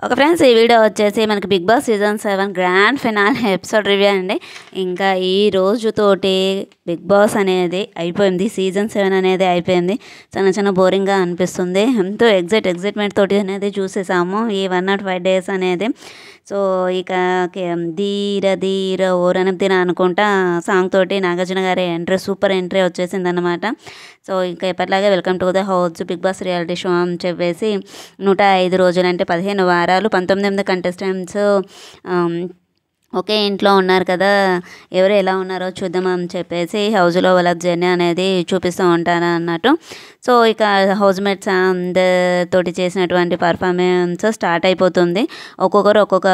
ఒక ఫ్రెండ్స్ ఈ వీడియో వచ్చేసి మనకి Bigg Boss season 7 grand finale episode review అండి. ఇంకా ఈ రోజుతోటి బిగ్ బాస్ అనేది అయిపోయింది. సీజన్ 7 అనేది అయిపోయింది. చిన్న బోరింగ్గా అనిపిస్తుంది. ఎంతో ఎగ్జైట్మెంట్ తోటి అనేది చూసేసాము ఈ 105 డేస్ అనేది. సో ఇక ధీర ధీర ఓరనబ్దిన అనుకుంటా సాంగ్ తోటి నాగార్జున గారి ఎంట్రీ సూపర్ ఎంట్రీ వచ్చేసింది అనమాట. సో ఇంకా ఎప్పటిలాగే welcome to the house Bigg Boss reality show అని చెప్పేసి 105 రోజులు అంటే 15 వారాలు 19 కంటెస్టెంట్స్ ఒకే ఇంట్లో ఉన్నారు కదా, ఎవరు ఎలా ఉన్నారో చూద్దామని చెప్పేసి హౌస్లో వాళ్ళ జర్నీ అనేది చూపిస్తూ ఉంటారు అన్నట్టు. సో ఇక హౌస్ మేట్స్ అందరితోటి చేసినటువంటి పర్ఫార్మెన్స్ స్టార్ట్ అయిపోతుంది. ఒక్కొక్కరు ఒక్కొక్క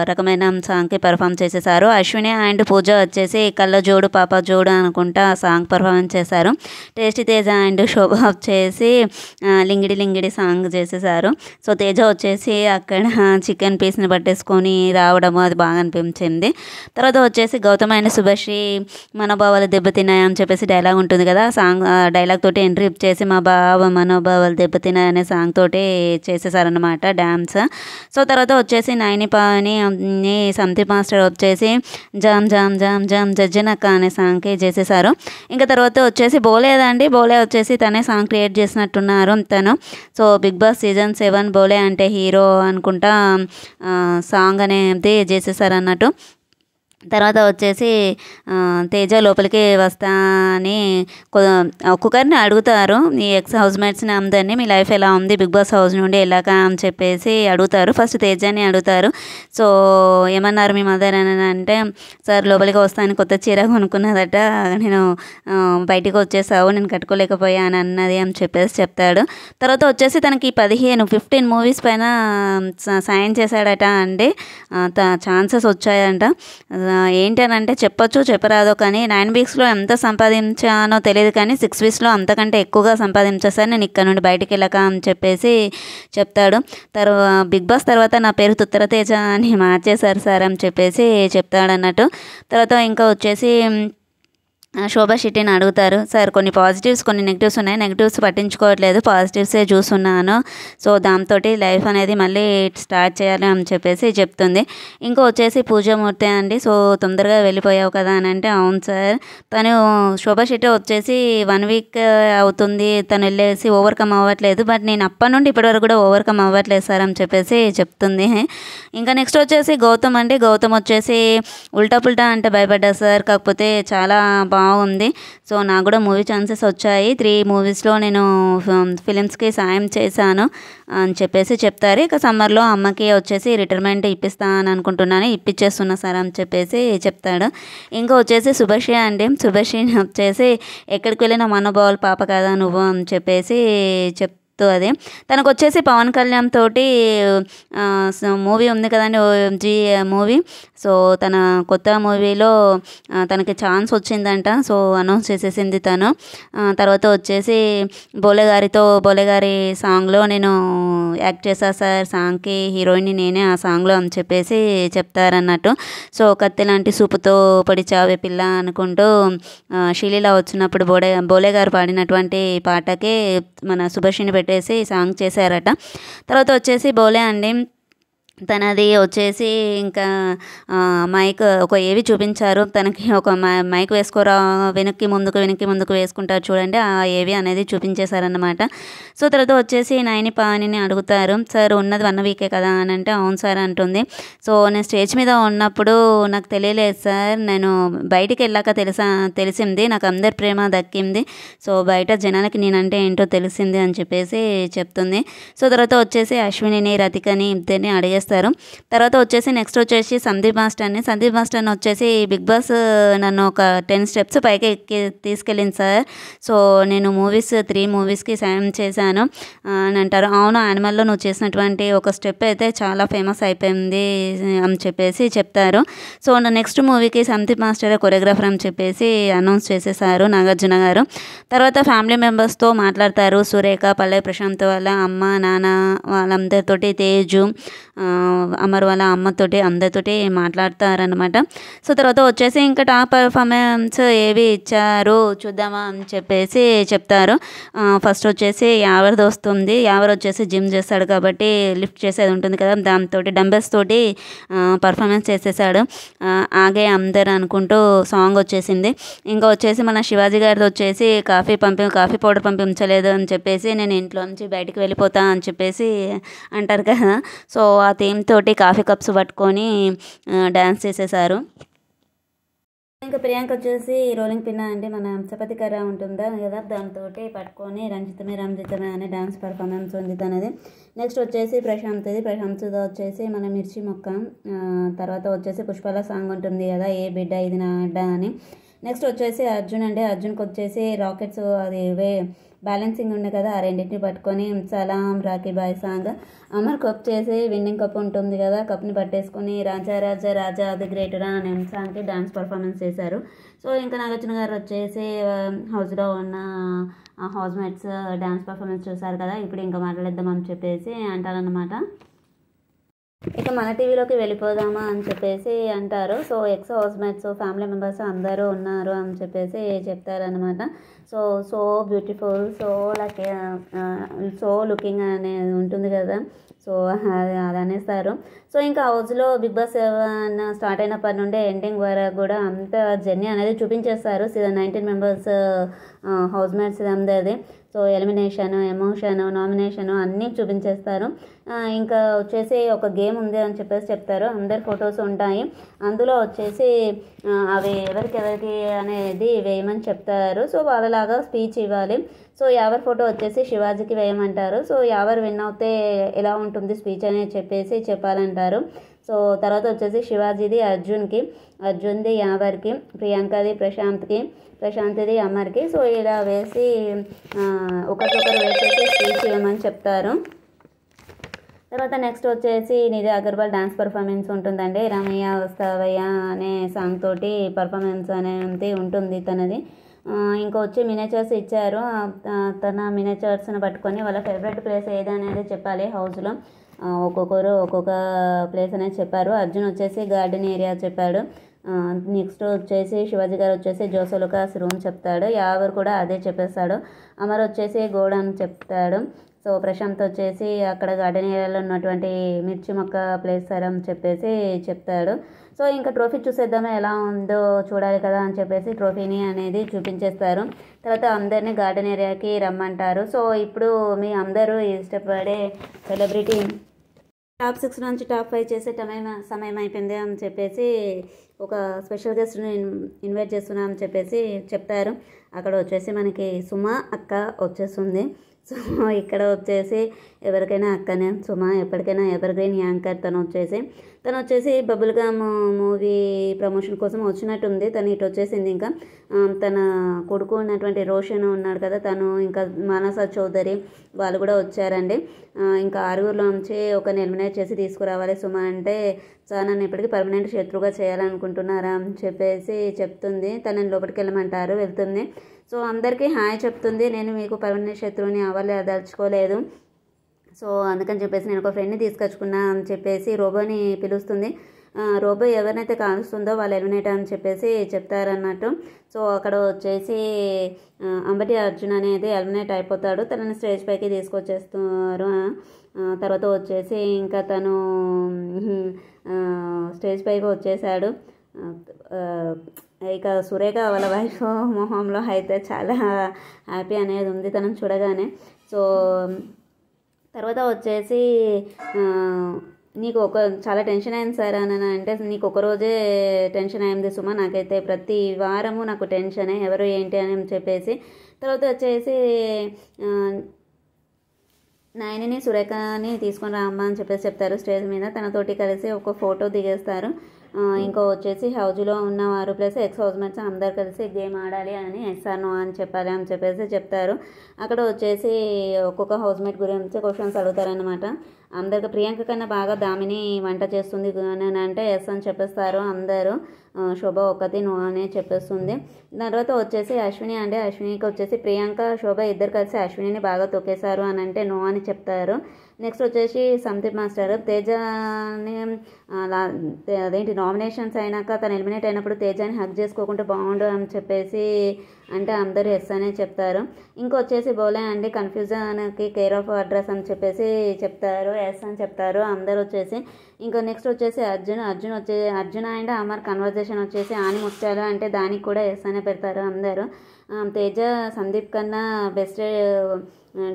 రకమైన సాంగ్కి పర్ఫామ్ చేసేసారు. అశ్విని అండ్ పూజ వచ్చేసి కళ్ళ జోడు పాప జోడు అనుకుంటా సాంగ్ పర్ఫార్మెన్స్ చేశారు. టేస్టీ తేజ అండ్ శోభ వచ్చేసి లింగిడి సాంగ్ చేసేసారు. సో తేజ వచ్చేసి అక్కడ చికెన్ పీస్ని పట్టేసుకొని రావడము అది బాగా అనిపించింది. తర్వాత వచ్చేసి గౌతమ్ అండ్ శుభశ్రీ మనోభావాలు దెబ్బతిన్నాయని చెప్పేసి డైలాగ్ ఉంటుంది కదా, సాంగ్ డైలాగ్ తోటి ఎంట్రీ చేసి మా బావ మనోభావాలు దెబ్బతిన్నాయి అనే సాంగ్ తోటి చేసేసారనమాట డ్యాన్స్. సో తర్వాత వచ్చేసి నైని పాని సందీప్ మాస్టర్ వచ్చేసి జామ్ జామ్ జామ్ జామ్ జజ్జనక్క అనే సాంగ్కి చేసేసారు. ఇంకా తర్వాత వచ్చేసి బోలే వచ్చేసి తనే సాంగ్ క్రియేట్ చేసినట్టున్నారు తను. సో బిగ్ బాస్ సీజన్ 7 బోలే అంటే హీరో అనుకుంటా సాంగ్ అనేది చేసేసారు అన్నట్టు. తర్వాత వచ్చేసి తేజ లోపలికి వస్తా అని ఒక్కొక్కరిని అడుగుతారు, ఈ ఎక్స్ హౌస్ మేట్స్ని అందరినీ మీ లైఫ్ ఎలా ఉంది బిగ్ బాస్ హౌస్ నుండి వెళ్ళాక అని చెప్పేసి అడుగుతారు. ఫస్ట్ తేజని అడుగుతారు. సో ఏమన్నారు మీ మదర్ అని అంటే, సార్ లోపలికి వస్తాను కొత్త చీర కొనుక్కున్నదట, నేను బయటికి వచ్చేసావు నేను కట్టుకోలేకపోయాను అన్నది అని చెప్పేసి చెప్తాడు. తర్వాత వచ్చేసి తనకి 15 మూవీస్ పైన సైన్ చేశాడట అండి. ఛాన్సెస్ వచ్చాయంట. ఏంటనంటే చెప్పొచ్చు చెప్పరాదో కానీ 9 వీక్స్లో ఎంత సంపాదించానో తెలియదు కానీ 6 వీక్స్లో అంతకంటే ఎక్కువగా సంపాదించేసాను నేను ఇక్కడ నుండి బయటికి వెళ్ళక అని చెప్పేసి చెప్తాడు. బిగ్ బాస్ తర్వాత నా పేరు తుత్తర తేజ అని మార్చేశారు సార్ అని చెప్పేసి చెప్తాడన్నట్టు. తర్వాత ఇంకా వచ్చేసి శోభా శెట్టిని అడుగుతారు, సార్ కొన్ని పాజిటివ్స్ కొన్ని నెగిటివ్స్ ఉన్నాయి, నెగిటివ్స్ పట్టించుకోవట్లేదు పాజిటివ్సే చూస్తున్నాను, సో దాంతో లైఫ్ అనేది మళ్ళీ స్టార్ట్ చేయాలి అని చెప్పేసి చెప్తుంది. ఇంకా వచ్చేసి పూజమూర్తి అండి, సో తొందరగా వెళ్ళిపోయావు కదా అని అంటే, అవును సార్ తను శోభా శెట్టి వచ్చేసి 1 వీక్ అవుతుంది తను వెళ్ళేసి ఓవర్కమ్ అవ్వట్లేదు, బట్ నేను అప్పటి నుండి ఇప్పటివరకు కూడా ఓవర్కమ్ అవ్వట్లేదు సార్ అని చెప్పేసి చెప్తుంది. ఇంకా నెక్స్ట్ వచ్చేసి గౌతమ్ అండి, గౌతమ్ వచ్చేసి ఉల్టా పుల్టా అంటే భయపడ్డా సార్, కాకపోతే చాలా బాగుంది, సో నాకు కూడా మూవీ ఛాన్సెస్ వచ్చాయి 3 మూవీస్లో నేను ఫిలిమ్స్కి సాయం చేశాను అని చెప్పేసి చెప్తారు. ఇక సమ్మర్లో అమ్మకి వచ్చేసి రిటైర్మెంట్ ఇప్పిస్తాను అనుకుంటున్నాను, ఇప్పించేస్తున్నా సార్ అని చెప్పేసి చెప్తాడు. ఇంకా వచ్చేసి శుభశ్రీ అండి, శుభశ్రీని వచ్చేసి ఎక్కడికి వెళ్ళిన మనోభావాలు పాప కదా నువ్వు అని చెప్పేసి అది తనకు వచ్చేసి పవన్ కళ్యాణ్ తోటి మూవీ ఉంది కదండి OMG మూవీ, సో తన కొత్త మూవీలో తనకి ఛాన్స్ వచ్చిందంట, సో అనౌన్స్ చేసేసింది తను. తర్వాత వచ్చేసి బోలే గారి సాంగ్లో నేను యాక్ట్ చేశా సార్, సాంగ్కి హీరోయిన్ నేనే ఆ సాంగ్లో అని చెప్పేసి చెప్తారన్నట్టు. సో కత్తి లాంటి సూపుతో పడిచావే పిల్ల అనుకుంటూ షీలీలా వచ్చినప్పుడు బోలే గారు పాడినటువంటి పాటకి మన శుభశ్రీని పెట్టేసి సాంగ్ చేశారట. తర్వాత వచ్చేసి బోలే అండి తనది వచ్చేసి ఇంకా మైక్ ఒక ఏవి చూపించారు, తనకి ఒక మైక్ వేసుకోరా వెనక్కి ముందుకు వేసుకుంటారు చూడండి, ఆ ఏవి అనేది చూపించేశారన్నమాట. సో తర్వాత వచ్చేసి నైని పానిని అడుగుతారు, సార్ ఉన్నది 1 వీకే కదా అని అంటే, అవును సార్ అంటుంది. సో నేను స్టేజ్ మీద ఉన్నప్పుడు నాకు తెలియలేదు సార్, నేను బయటికి వెళ్ళాక తెలిసింది నాకు అందరి ప్రేమ దక్కింది, సో బయట జనాలకి నేనంటే ఏంటో తెలిసింది అని చెప్పేసి చెప్తుంది. సో తర్వాత వచ్చేసి అశ్వినిని రతికని ఇద్దరిని అడిగేస్తారు. తర్వాత వచ్చేసి నెక్స్ట్ వచ్చేసి సందీప్ మాస్టర్ని వచ్చేసి బిగ్ బాస్ నన్ను ఒక 10 స్టెప్స్ పైకి తీసుకెళ్ళింది సార్, సో నేను 3 మూవీస్కి సాయం చేశాను అని అంటారు. అవును యానిమల్లో నువ్వు చేసినటువంటి ఒక స్టెప్ అయితే చాలా ఫేమస్ అయిపోయింది అని చెప్పేసి చెప్తారు. సో నెక్స్ట్ మూవీకి సందీప్ మాస్టర్ కొరియోగ్రాఫర్ అని చెప్పేసి అనౌన్స్ చేసేసారు నాగార్జున గారు. తర్వాత ఫ్యామిలీ మెంబర్స్తో మాట్లాడతారు, సురేఖ పల్లె ప్రశాంత్ వాళ్ళ అమ్మ నాన్న వాళ్ళందరితోటి తేజు అమర్ వాళ్ళ అమ్మతోటి అందరితోటి మాట్లాడతారనమాట. సో తర్వాత వచ్చేసి ఇంకా టాప్ పర్ఫార్మెన్స్ ఏవి ఇచ్చారు చూద్దామా అని చెప్పేసి చెప్తారు. ఫస్ట్ వచ్చేసి యావర్ది వస్తుంది. యావర్ వచ్చేసి జిమ్ చేస్తాడు కాబట్టి లిఫ్ట్ చేసేది ఉంటుంది కదా, దాంతో డంబెల్స్ తోటి పర్ఫార్మెన్స్ చేసేసాడు. ఆగే అందరు అనుకుంటూ సాంగ్ వచ్చేసింది. ఇంకా వచ్చేసి మన శివాజీ గారిది వచ్చేసి కాఫీ పౌడర్ పంపించలేదు అని చెప్పేసి నేను ఇంట్లో నుంచి బయటికి వెళ్ళిపోతా అని చెప్పేసి అంటారు కదా. సో ఆ థీమ్ తోటి కాఫీ కప్స్ పట్టుకొని డ్యాన్స్ చేసేసారు. ఇంకా ప్రియాంక వచ్చేసి రోలింగ్ పిన్న అంటే మన చపాతి కర్ర ఉంటుందా కదా, దాంతో పట్టుకొని రంజితమే అనే డ్యాన్స్ పర్ఫార్మెన్స్ ఉంది తనది. నెక్స్ట్ వచ్చేసి ప్రశాంత్ది వచ్చేసి మన మిర్చి మొక్క. తర్వాత వచ్చేసి పుష్పల సాంగ్ ఉంటుంది కదా, ఏ బిడ్డ ఇది నా అడ్డ అని. నెక్స్ట్ వచ్చేసి అర్జున్కి వచ్చేసి రాకెట్స్ అది బ్యాలెన్సింగ్ ఉండే కదా, ఆ రెండింటిని పట్టుకొని సలాం రాఖీ బాయ్ సాంగ్. అమర్కి వచ్చేసి విన్నింగ్ కప్ ఉంటుంది కదా, కప్ని పట్టేసుకొని రాజా రాజా రాజా అది గ్రేటరా అనే సాంగ్కి డాన్స్ పర్ఫార్మెన్స్ చేశారు. సో ఇంకా నాగార్జున గారు వచ్చేసి హౌస్లో ఉన్న హౌస్ మేట్స్ డాన్స్ పర్ఫార్మెన్స్ చూసారు కదా, ఇప్పుడు ఇంకా మాట్లాడేద్దామని చెప్పేసి అంటారనమాట. ఇక మన టీవీలోకి వెళ్ళిపోదామా అని చెప్పేసి అంటారు. So X house mates family members అందరూ ఉన్నారు అని చెప్పేసి చెప్తారనమాట. సో బ్యూటిఫుల్, సో లుకింగ్ అనేది ఉంటుంది కదా, సో అది అనేస్తారు. సో ఇంకా హౌస్లో బిగ్ బాస్ 7 స్టార్ట్ అయినప్పటి నుండి ఎండింగ్ వరకు కూడా అంత జర్నీ అనేది చూపించేస్తారు. 19 మెంబర్స్ హౌస్ మేట్స్ అందరిది. సో ఎలిమినేషన్, ఎమోషన్, నామినేషన్ అన్నీ చూపించేస్తారు. ఇంకా వచ్చేసి ఒక గేమ్ ఉంది అని చెప్పేసి చెప్తారు. అందరి ఫొటోస్ ఉంటాయి, అందులో వచ్చేసి అవి ఎవరికి అనేది వేయమని చెప్తారు. సో వాళ్ళలాగా స్పీచ్ ఇవ్వాలి. సో ఎవరి ఫోటో వచ్చేసి శివాజీకి వేయమంటారు. సో ఎవరు విన్ అవుతే ఎలా ఉంటుంది స్పీచ్ అనేది చెప్పేసి చెప్పాలంటారు. సో తర్వాత వచ్చేసి శివాజీది అర్జున్ది యావర్కి, ప్రియాంకది ప్రశాంత్ది అమర్కి. సో ఇలా వేసి ఒకరికొకరు వేసేసి స్పీచ్ ఇవ్వమని చెప్తారు. తర్వాత నెక్స్ట్ వచ్చేసి నిధి అగర్వాల్ డాన్స్ పర్ఫార్మెన్స్ ఉంటుందండి. రామయ్య వస్తావయ్య అనే సాంగ్ తోటి పర్ఫార్మెన్స్ అనేది ఉంటుంది తనది. ఇంకా వచ్చి మినేచర్స్ ఇచ్చారు. తన మినేచర్స్ని పట్టుకొని వాళ్ళ ఫేవరెట్ ప్లేస్ ఏది అనేది చెప్పాలి హౌస్లో. ఒక్కొక్కరు ఒక్కొక్క ప్లేస్ అనేది చెప్పారు. అర్జున్ వచ్చేసి గార్డెన్ ఏరియా చెప్పాడు. నెక్స్ట్ వచ్చేసి శివాజీ గారు వచ్చేసి జోసోలుకాస్ రూమ్ చెప్తాడు. యావర్ కూడా అదే చెప్పేస్తాడు. అమర్ వచ్చేసి గోడ అని చెప్తాడు. సో ప్రశాంత్ వచ్చేసి అక్కడ గార్డెన్ ఏరియాలో ఉన్నటువంటి మిర్చి మొక్క ప్లేస్ అని చెప్పేసి చెప్తాడు. సో ఇంకా ట్రోఫీ చూసేద్దామా ఎలా ఉందో చూడాలి కదా అని చెప్పేసి ట్రోఫీని అనేది చూపించేస్తారు. తర్వాత అందరినీ గార్డెన్ ఏరియాకి రమ్మంటారు. సో ఇప్పుడు మీ అందరూ ఇష్టపడే సెలబ్రిటీ టాప్ 6 నుంచి టాప్ 5 చేసే సమయం అయిపోయింది అని చెప్పేసి ఒక స్పెషల్ గెస్ట్ని ఇన్వైట్ చేస్తున్నాం అని చెప్పేసి చెప్తారు. అక్కడ వచ్చేసి మనకి సుమ అక్క వచ్చేస్తుంది. సో ఇక్కడ వచ్చేసి ఎవరికైనా అక్కనే సుమ, ఎప్పటికైనా ఎవర్ గ్రీన్ యాంకర్. తను వచ్చేసి బబుల్ గమ్ మూవీ ప్రమోషన్ కోసం వచ్చినట్టుంది. తను ఇటు వచ్చేసింది. ఇంకా తన కొడుకు ఉన్నటువంటి రోషన్ ఉన్నాడు కదా, తను ఇంకా మానస చౌదరి వాళ్ళు కూడా వచ్చారండి. ఇంకా 6గురిలో నుంచి ఒకరిని ఎలిమినేట్ చేసి తీసుకురావాలి సుమ అంటే, నన్ను ఇప్పటికీ పర్మనెంట్ శత్రువుగా చేయాలనుకుంటున్నారా అని చెప్పేసి చెప్తుంది. తనని లోపలికి వెళ్ళమంటారు, వెళ్తుంది. సో అందరికీ హాయ్ చెప్తుంది. నేను మీకు పర్మనెంట్ శత్రువుని అవ్వదలుచుకోలేదు. సో అందుకని చెప్పేసి నేను ఒక ఫ్రెండ్ని తీసుకొచ్చుకున్నా అని చెప్పేసి రోబోని పిలుస్తుంది. రోబో ఎవరినైతే కాలుస్తుందో వాళ్ళు ఎలిమినేట్ అని చెప్పేసి చెప్తారన్నట్టు. సో అక్కడ వచ్చేసి అంబటి అర్జున్ అనేది ఎలిమినేట్ అయిపోతాడు. తనని స్టేజ్ పైకి తీసుకొచ్చేస్తున్నారు. తర్వాత వచ్చేసి ఇంకా తను స్టేజ్ పైకి వచ్చేసాడు. ఇక సురేఖ వాళ్ళ వైఫ్ మొహంలో అయితే చాలా హ్యాపీ అనేది ఉంది తనను చూడగానే. సో తర్వాత వచ్చేసి నీకు చాలా టెన్షన్ అయింది సార్ అని అంటే, నీకు ఒకరోజే టెన్షన్ అయింది సుమ, నాకైతే ప్రతి వారము నాకు టెన్షనే ఎవరు ఏంటి అని చెప్పేసి. తర్వాత వచ్చేసి నయనిని సురేఖని తీసుకొని రామ్మా అని చెప్పేసి చెప్తారు. స్టేజ్ మీద తనతోటి కలిసి ఒక ఫోటో దిగేస్తారు. ఇంకో వచ్చేసి హౌజ్లో ఉన్నవారు ప్లస్ ఎక్స్ హౌస్ మేట్స్ అందరు కలిసి గేమ్ ఆడాలి అని ఎస్ఆర్నో అని చెప్పాలి అని చెప్పేసి చెప్తారు. అక్కడ వచ్చేసి ఒక్కొక్క హౌస్ మేట్ గురించి క్వశ్చన్స్ అడుగుతారనమాట. అందరికి ప్రియాంక కన్నా బాగా దామిని వంట చేస్తుంది అని అంటే ఎస్ అని చెప్పేస్తారు అందరూ. శోభ ఒక్కటి నో అనే చెప్పేస్తుంది. తర్వాత వచ్చేసి అశ్వినికి వచ్చేసి ప్రియాంక శోభ ఇద్దరు కలిసి అశ్వినిని బాగా తొక్కేశారు అని అంటే నో అని చెప్తారు. నెక్స్ట్ వచ్చేసి సందీప్ మాస్టర్ తేజని అదేంటి నామినేషన్స్ అయినాక తను ఎలిమినేట్ అయినప్పుడు తేజని హక్ చేసుకోకుంటే బాగుండు అని చెప్పేసి అంటే అందరూ ఎస్ అనే చెప్తారు. ఇంకొచ్చేసి బోలే అండి కన్ఫ్యూజన్కి కేర్ ఆఫ్ అడ్రస్ అని చెప్పేసి చెప్తారు, ఎస్ అని చెప్తారు అందరూ వచ్చేసి. ఇంకా నెక్స్ట్ వచ్చేసి అర్జున్ అండ్ అమర్ కన్వర్జేషన్ వచ్చేసి ఆని ముత్యాలు అంటే దానికి కూడా ఎస్ అనే పెడతారు అందరూ. తేజ సందీప్ కన్నా బెస్ట్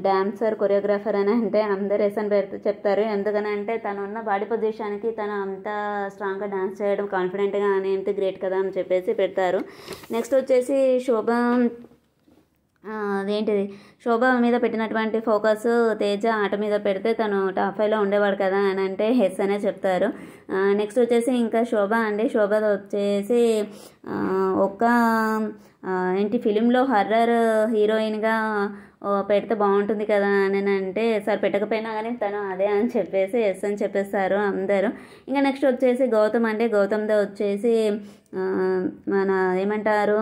డాన్సర్ కొరియోగ్రాఫర్ అని అంటే అందరు ఎస్ అని చెప్తారు. ఎందుకని అంటే తను ఉన్న బాడీ పొజిషన్కి తను అంత స్ట్రాంగ్గా డాన్స్ చేయడం కాన్ఫిడెంట్గా అనేది గ్రేట్ కదా అని చెప్పేసి పెడతారు. నెక్స్ట్ వచ్చేసి అదేంటిది శోభ మీద పెట్టినటువంటి ఫోకస్ తేజ ఆట మీద పెడితే తను టాప్ 5లో ఉండేవాడు కదా అని అంటే హెస్ అనే చెప్తారు. నెక్స్ట్ వచ్చేసి ఇంకా శోభ వచ్చేసి ఒక ఫిలింలో హర్రర్ హీరోయిన్గా పెడితే బాగుంటుంది కదా అని అంటే సార్ పెట్టకపోయినా కానీ తను అదే అని చెప్పేసి ఎస్ అని చెప్పేస్తారు అందరూ. ఇంకా నెక్స్ట్ వచ్చేసి గౌతమ్తో వచ్చేసి మన ఏమంటారు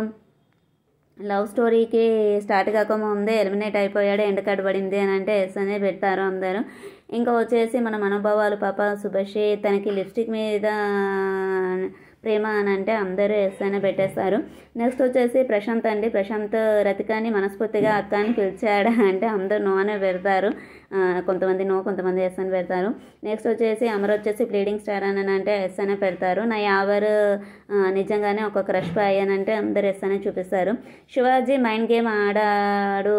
లవ్ స్టోరీకి స్టార్ట్ కాకముందే ఎలిమినేట్ అయిపోయాడు, ఎండ్ కార్డ్ పడింది అని అంటే ఎస్ అనే పెట్టారు అందరూ. ఇంకా వచ్చేసి మన మనోభావాలు పాప సుభశ్రీ తనకి లిప్స్టిక్ మీద ప్రేమ అని అంటే అందరూ ఎస్ అనే పెట్టేస్తారు. నెక్స్ట్ వచ్చేసి ప్రశాంత్ రతికాని మనస్ఫూర్తిగా అక్క అని పిలిచాడు అంటే అందరూ నో అనే పెడతారు, కొంతమంది నో కొంతమంది ఎస్ అని పెడతారు. నెక్స్ట్ వచ్చేసి అమర్ వచ్చేసి ప్లీడింగ్ స్టార్ అని అంటే ఎస్ అనే పెడతారు. నా యావర్ నిజంగానే ఒక క్రష్ బాయ్ అని అంటే అందరు ఎస్ అనే చూపిస్తారు. శివాజీ మైండ్ గేమ్ ఆడాడు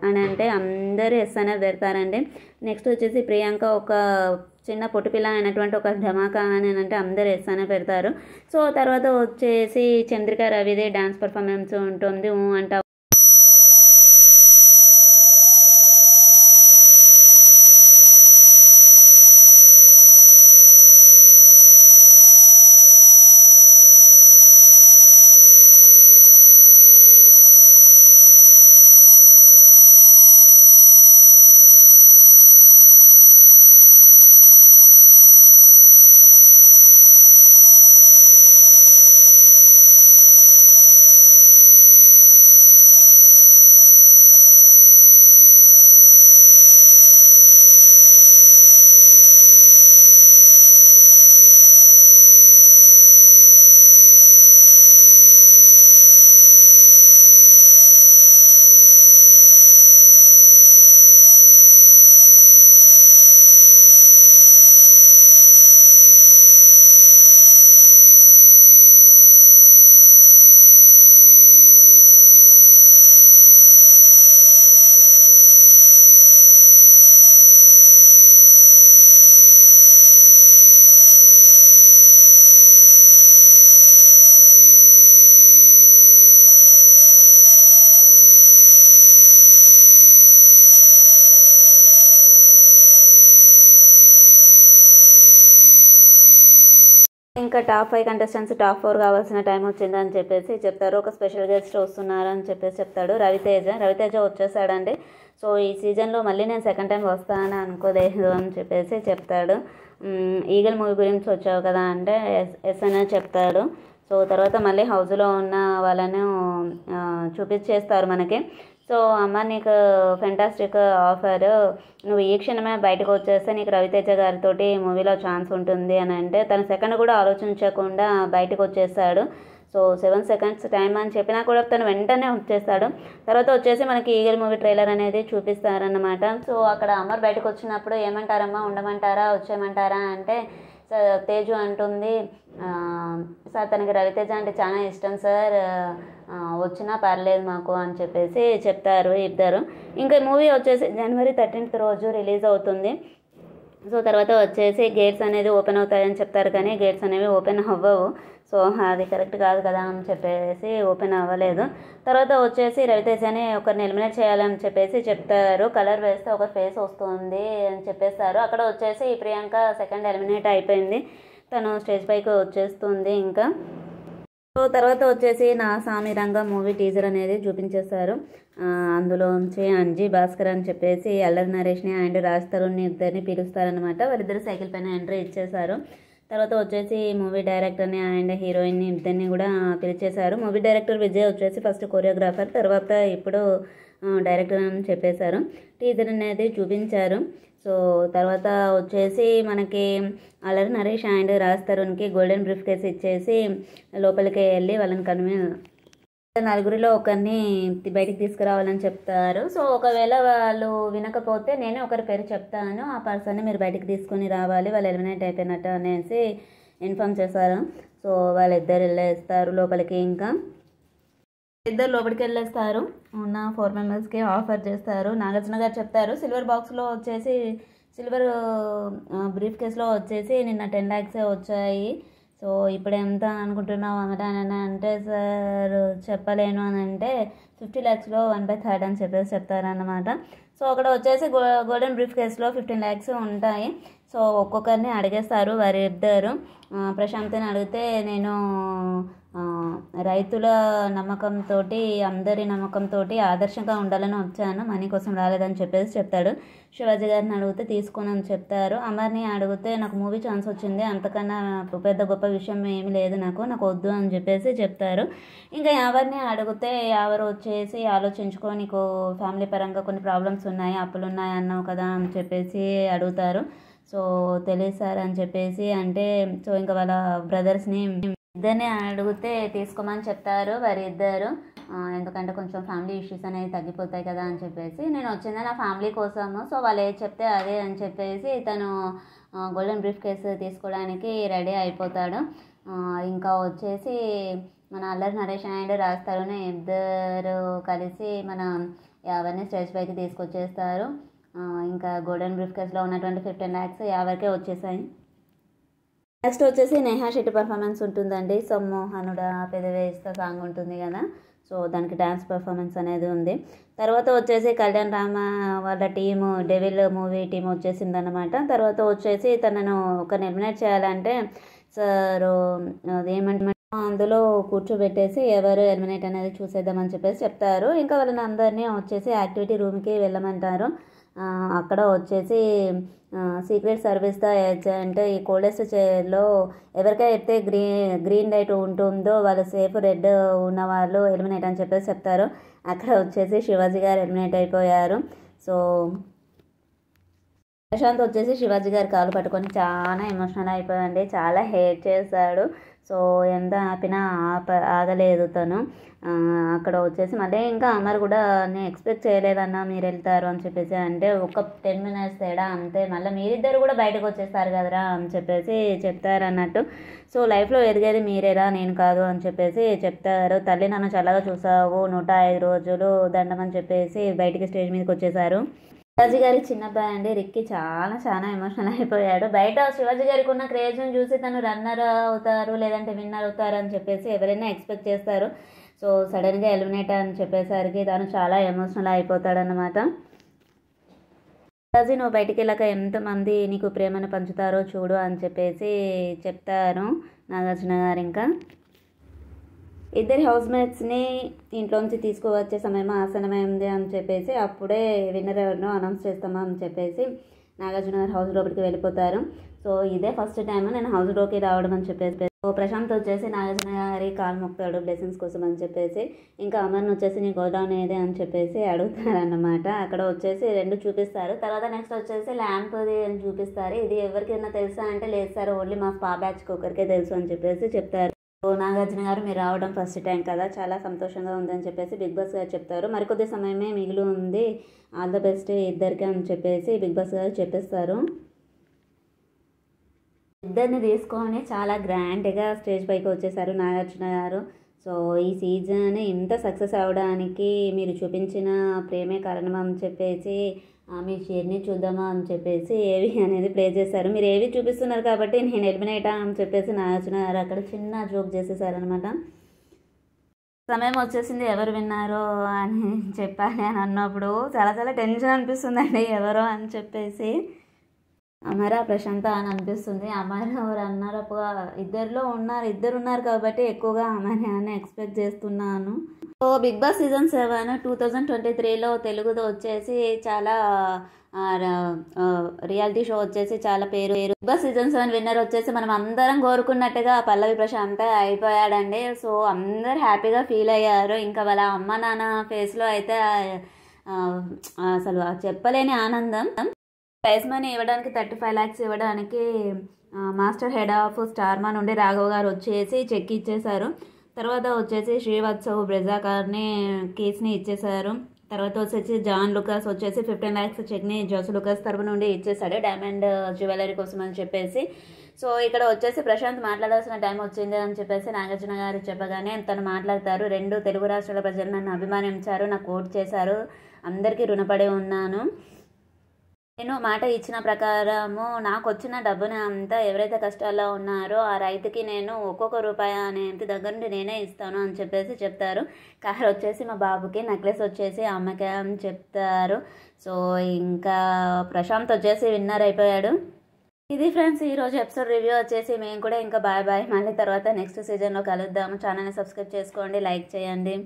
అని అంటే అందరూ ఎస్ అనే పెడతారండి. నెక్స్ట్ వచ్చేసి ప్రియాంక ఒక చిన్న పొట్టిపిల్ల అయినటువంటి ఒక ధమాకా అని అంటే అందరు ఎస్ అనే పెడతారు. సో తర్వాత వచ్చేసి చంద్రిక రవిదే డాన్స్ పర్ఫార్మెన్స్ ఉంటుంది అంట. ఇంకా టాప్ 5 కంటెస్టెంట్స్ టాప్ 4 కావాల్సిన టైం వచ్చిందని చెప్పేసి చెప్తారు. ఒక స్పెషల్ గెస్ట్ వస్తున్నారు అని చెప్పేసి చెప్తాడు. రవితేజ వచ్చేసాడండి. సో ఈ సీజన్లో మళ్ళీ నేను సెకండ్ టైం వస్తానని అనుకోలేదు అని చెప్పేసి చెప్తాడు. ఈగల్ మూవీ గురించి వచ్చావు కదా అంటే ఎస్ అనే చెప్తాడు. సో తర్వాత మళ్ళీ హౌస్లో ఉన్న వాళ్ళను చూపించేస్తారు మనకి. సో అమ్మ నీకు ఫెంటాస్టిక్ ఆఫర్, నువ్వు ఈ క్షణమే బయటకు వచ్చేస్తే నీకు రవితేజ గారితో మూవీలో ఛాన్స్ ఉంటుంది అని అంటే తన సెకండ్ కూడా ఆలోచించకుండా బయటకు వచ్చేస్తాడు. సో 7 seconds టైం అని చెప్పినా కూడా తను వెంటనే వచ్చేస్తాడు. తర్వాత వచ్చేసి మనకి ఈగల్ మూవీ ట్రైలర్ అనేది చూపిస్తారన్నమాట. సో అక్కడ అమర్ బయటకు వచ్చినప్పుడు ఏమంటారమ్మా, ఉండమంటారా వచ్చేయమంటారా అంటే తేజు అంటుంది, సార్ తనకి రవితేజ అంటే చాలా ఇష్టం సార్, వచ్చినా పర్లేదు మాకు అని చెప్పేసి చెప్తారు ఇద్దరు. ఇంకా మూవీ వచ్చేసి January 13th రోజు రిలీజ్ అవుతుంది. సో తర్వాత వచ్చేసి గేట్స్ అనేది ఓపెన్ అవుతాయని చెప్తారు, కానీ గేట్స్ అనేవి ఓపెన్ అవ్వవు. సో అది కరెక్ట్ కాదు కదా అని చెప్పేసి ఓపెన్ అవ్వలేదు. తర్వాత వచ్చేసి రవితేజని ఒకరిని ఎలిమినేట్ చేయాలని చెప్పేసి చెప్తారు. కలర్ వేస్తే ఒక ఫేస్ వస్తుంది అని చెప్పేస్తారు. అక్కడ వచ్చేసి ప్రియాంక సెకండ్ ఎలిమినేట్ అయిపోయింది, తను స్టేజ్ పైకి వచ్చేస్తుంది. ఇంకా సో తర్వాత వచ్చేసి నా సామి రంగ మూవీ టీజర్ అనేది చూపించేశారు. అందులోంచి అంజీ భాస్కర్ అని చెప్పేసి అల్లరి నరేష్ని అండ్ రాజ్ తరుణ్ని ఇద్దరిని పిలుస్తారనమాట. వాళ్ళిద్దరు సైకిల్ పైన ఎంట్రీ ఇచ్చేశారు. తర్వాత వచ్చేసి మూవీ డైరెక్టర్ని అండ్ హీరోయిన్ని ఇద్దరిని కూడా పిలిచేశారు. మూవీ డైరెక్టర్ విజయ్ వచ్చేసి ఫస్ట్ కొరియోగ్రాఫర్, తర్వాత ఇప్పుడు డైరెక్టర్ అని చెప్పేశారు. టీజర్ అనేది చూపించారు. సో తర్వాత వచ్చేసి మనకి అల్లరి నరేష్ అండ్ రాజ్ తరుణ్కి గోల్డెన్ బ్రీఫ్ కేస్ ఇచ్చేసి లోపలికి వెళ్ళి వాళ్ళని నలుగురిలో ఒకరిని బయటికి తీసుకురావాలని చెప్తారు. సో ఒకవేళ వాళ్ళు వినకపోతే నేనే ఒకరి పేరు చెప్తాను, ఆ పర్సన్ని మీరు బయటికి తీసుకొని రావాలి, వాళ్ళు ఎలిమినేట్ అయిపోయినట్టు అనేసి ఇన్ఫామ్ చేశారు. సో వాళ్ళిద్దరు వెళ్ళేస్తారు లోపలికి. ఇంకా ఇద్దరు లోపలికి వెళ్ళేస్తారు. ఉన్న 4 మెంబర్స్కి ఆఫర్ చేస్తారు. నాగార్జున గారు చెప్తారు సిల్వర్ బాక్స్లో వచ్చేసి సిల్వర్ బ్రీఫ్ కేస్లో వచ్చేసి నిన్న 10 lakhs వచ్చాయి. సో ఇప్పుడు ఎంత అనుకుంటున్నావు అని అంటే సార్ చెప్పలేను అని అంటే 50 lakhsలో 1/3 అని చెప్పేసి చెప్తారన్నమాట. సో అక్కడ వచ్చేసి గోల్డెన్ బ్రీఫ్ కేస్లో 15 lakhs ఉంటాయి. సో ఒక్కొక్కరిని అడిగేస్తారు. వారి ఇద్దరు ప్రశాంత్ని అడిగితే నేను రైతుల నమ్మకంతో అందరి నమ్మకంతో ఆదర్శంగా ఉండాలని వచ్చాను, మనీ కోసం రాలేదని చెప్పేసి చెప్తాడు. శివాజీ గారిని అడిగితే తీసుకొని అని చెప్తారు. అమర్ని అడిగితే నాకు మూవీ ఛాన్స్ వచ్చింది, అంతకన్నా పెద్ద గొప్ప విషయం ఏమి లేదు, నాకు వద్దు అని చెప్పేసి చెప్తారు. ఇంకా ఎవరిని అడిగితే ఎవరు వచ్చేసి ఆలోచించుకో, నీకు ఫ్యామిలీ పరంగా కొన్ని ప్రాబ్లమ్స్ ఉన్నాయి, అప్పులు ఉన్నాయి అన్నావు కదా అని చెప్పేసి అడుగుతారు. సో తెలియదు సార్ అని చెప్పేసి అంటే సో ఇంకా వాళ్ళ బ్రదర్స్ని ఇద్దరిని అడిగితే తీసుకోమని చెప్తారు వారి ఇద్దరు. ఎందుకంటే కొంచెం ఫ్యామిలీ ఇష్యూస్ అనేవి తగ్గిపోతాయి కదా అని చెప్పేసి, నేను వచ్చింది నా ఫ్యామిలీ కోసము, సో వాళ్ళు ఏది చెప్తే అదే అని చెప్పేసి తను గోల్డెన్ బ్రీఫ్ కేస్ తీసుకోవడానికి రెడీ అయిపోతాడు. ఇంకా వచ్చేసి మన అల్లరి నరేష్ అండ్ రాజ్ తరుణ్ ఇద్దరు కలిసి మన ఎవరిని స్టేజ్ పైకి తీసుకొచ్చేస్తారు. ఇంకా గోల్డెన్ బ్రీఫ్ కేస్లో ఉన్నటువంటి 15 lakhs ఎవరికే వచ్చేసాయి. నెక్స్ట్ వచ్చేసి నేహా శెట్టి పర్ఫార్మెన్స్ ఉంటుందండి. సమ్మోహనుడా పెదవేస్తా సాంగ్ ఉంటుంది కదా, సో దానికి డ్యాన్స్ పర్ఫార్మెన్స్ అనేది ఉంది. తర్వాత వచ్చేసి కళ్యాణ్ రామ వాళ్ళ టీము డెవిల్ మూవీ టీం వచ్చేసిందనమాట. తర్వాత వచ్చేసి తనను ఒక ఎలిమినేట్ చేయాలంటే సార్ అదేమంటే అందులో కూర్చోబెట్టేసి ఎవరు ఎలిమినేట్ అనేది చూసేద్దామని చెప్పేసి చెప్తారు. ఇంకా వాళ్ళని అందరినీ వచ్చేసి యాక్టివిటీ రూమ్కి వెళ్ళమంటారు. అక్కడ వచ్చేసి సీక్రెట్ సర్వీస్ ద ఏజెంట్ ఈ కోల్డెస్ట్ చైర్లో ఎవరికైతే చెప్తే గ్రీన్ లైట్ ఉంటుందో వాళ్ళు సేఫ్, రెడ్ ఉన్న వాళ్ళు ఎలిమినేట్ అని చెప్పేసి చెప్తారు. అక్కడ వచ్చేసి శివాజీ గారు ఎలిమినేట్ అయిపోయారు. సో ప్రశాంత్ వచ్చేసి శివాజీ గారి కాలు పట్టుకొని చాలా ఎమోషనల్ అయిపోయాడండి, చాలా హేట్ చేశాడు. సో ఎంత ఆపినా ఆగలేదు తను. అక్కడ వచ్చేసి మళ్ళీ ఇంకా అమర్ కూడా నేను ఎక్స్పెక్ట్ చేయలేదన్నా మీరు వెళ్తారు అని చెప్పేసి అంటే ఒక 10 minutes తేడా అంతే, మళ్ళీ మీరిద్దరు కూడా బయటకు వచ్చేస్తారు కదరా అని చెప్పేసి చెప్తారు అన్నట్టు. సో లైఫ్లో ఎదిగేది మీరేరా నేను కాదు అని చెప్పేసి చెప్తారు. తల్లి నన్ను చల్లగా చూసావు 105 రోజులు దండం అని చెప్పేసి బయటికి స్టేజ్ మీదకి వచ్చేసారు. శివాజీ గారి చిన్నబ్బాయి అండి రిక్కి చాలా ఎమోషనల్ అయిపోయాడు. బయట శివాజీ గారికి ఉన్న క్రేజ్ని చూసి తను రన్నర్ అవుతారు లేదంటే విన్నర్ అవుతారు అని చెప్పేసి ఎవరైనా ఎక్స్పెక్ట్ చేస్తారు. సో సడన్గా ఎలిమినేట్ అని చెప్పేసరికి తను చాలా ఎమోషనల్ అయిపోతాడనమాట. శివాజీ నువ్వు బయటికి వెళ్ళాక ఎంతమంది నీకు ప్రేమను పంచుతారో చూడు అని చెప్పేసి చెప్తారు నాగార్జున గారు. ఇంకా ఇద్దరి హౌస్మేట్స్ని ఇంట్లోంచి తీసుకువచ్చే సమయం ఆసనమైంది అని చెప్పేసి అప్పుడే విన్నర్ ఎవరినో అనౌన్స్ చేస్తామా అని చెప్పేసి నాగార్జున గారు హౌస్ లోపలికి వెళ్ళిపోతారు. సో ఇదే ఫస్ట్ టైం నేను హౌస్లోకి రావడం అని చెప్పేసి ప్రశాంత్ వచ్చేసి నాగార్జున గారి కాలు మొక్కుతాడు బ్లెస్సింగ్స్ కోసం అని చెప్పేసి. ఇంకా అమర్ని వచ్చేసి నీ గోడౌన్ ఏదే అని చెప్పేసి అడుగుతారన్నమాట. అక్కడ వచ్చేసి 2 చూపిస్తారు. తర్వాత నెక్స్ట్ వచ్చేసి ల్యాంప్ది అని చూపిస్తారు. ఇది ఎవరికైనా తెలుసా అంటే లేదు సార్ ఓన్లీ మా స్పా బ్యాచ్కి ఒకరికే తెలుసు అని చెప్పేసి చెప్తారు. నాగార్జున గారు మీరు రావడం ఫస్ట్ టైం కదా, చాలా సంతోషంగా ఉందని చెప్పేసి బిగ్ బాస్ గారు చెప్తారు. మరికొద్ది సమయమే మిగిలి ఉంది, ఆల్ ద బెస్ట్ ఇద్దరికి అని చెప్పేసి బిగ్ బాస్ గారు చెప్పేస్తారు. ఇద్దరిని తీసుకొని చాలా గ్రాండ్గా స్టేజ్ పైకి వచ్చేసారు నాగార్జున గారు. సో ఈ సీజన్ ఇంత సక్సెస్ అవ్వడానికి మీరు చూపించిన ప్రేమే కారణం అని చెప్పేసి మీ షేర్ని చూద్దామా అని చెప్పేసి ఏవి అనేది ప్లే చేశారు. మీరు ఏవి చూపిస్తున్నారు కాబట్టి నేను ఎలిమినేటా అని చెప్పేసి నాగార్జున గారు అక్కడ చిన్న జోక్ చేసేసారనమాట. సమయం వచ్చేసింది ఎవరు విన్నారో అని చెప్పాలి అని అన్నప్పుడు చాలా టెన్షన్ అనిపిస్తుందండి ఎవరో అని చెప్పేసి. అమరా ప్రశాంత అని అనిపిస్తుంది. అమర్ ఎవరు అన్నారు ఇద్దరు ఉన్నారు కాబట్టి ఎక్కువగా అమరే అని ఎక్స్పెక్ట్ చేస్తున్నాను. సో బిగ్ బాస్ సీజన్ 7 2023లో తెలుగులో వచ్చేసి చాలా రియాలిటీ షో వచ్చేసి చాలా పేరు. బిగ్ బాస్ సీజన్ 7 విన్నర్ వచ్చేసి మనం అందరం కోరుకున్నట్టుగా పల్లవి ప్రశాంత్ అయిపోయాడండి. సో అందరు హ్యాపీగా ఫీల్ అయ్యారు. ఇంకా వాళ్ళ అమ్మ నాన్న ఫేస్లో అయితే అసలు చెప్పలేని ఆనందం. ప్రైజ్ మనీ ఇవ్వడానికి 35 lakhs ఇవ్వడానికి మాస్టర్ హెడ్ ఆఫ్ స్టార్మా నుండి రాఘవ్ గారు వచ్చేసి చెక్ ఇచ్చేశారు. తర్వాత వచ్చేసి శ్రీవత్సవ్ బ్రెజాకార్ని కేసుని ఇచ్చేశారు. తర్వాత వచ్చేసి జాన్ లుకాస్ వచ్చేసి 15 lakhs చెక్ని జోస్ లుకాస్ తరపు నుండి ఇచ్చేసాడు డైమండ్ జ్యువెలరీ కోసం అని చెప్పేసి. సో ఇక్కడ వచ్చేసి ప్రశాంత్ మాట్లాడాల్సిన టైం వచ్చింది అని చెప్పేసి నాగార్జున గారు చెప్పగానే తను మాట్లాడతారు. 2 తెలుగు రాష్ట్రాల ప్రజలు నన్ను అభిమానించారు, నాకు ఓట్ చేశారు, అందరికీ రుణపడి ఉన్నాను. నేను మాట ఇచ్చిన ప్రకారము నాకు వచ్చిన డబ్బుని అంతా ఎవరైతే కష్టాల్లో ఉన్నారో ఆ రైతుకి నేను ఒక్కొక్క రూపాయి అనే ఇంటి దగ్గర నుండి నేనే ఇస్తాను అని చెప్పేసి చెప్తారు. కార్ వచ్చేసి మా బాబుకి, నెక్లెస్ వచ్చేసి అమ్మకే అని చెప్తారు. సో ఇంకా ప్రశాంత్ వచ్చేసి విన్నర్ అయిపోయాడు. ఇది ఫ్రెండ్స్ ఈరోజు ఎపిసోడ్ రివ్యూ వచ్చేసి. మేము కూడా ఇంకా బాయ్ బాయ్, మళ్ళీ తర్వాత నెక్స్ట్ సీజన్లో కలుద్దాము. ఛానల్ని సబ్స్క్రైబ్ చేసుకోండి, లైక్ చేయండి.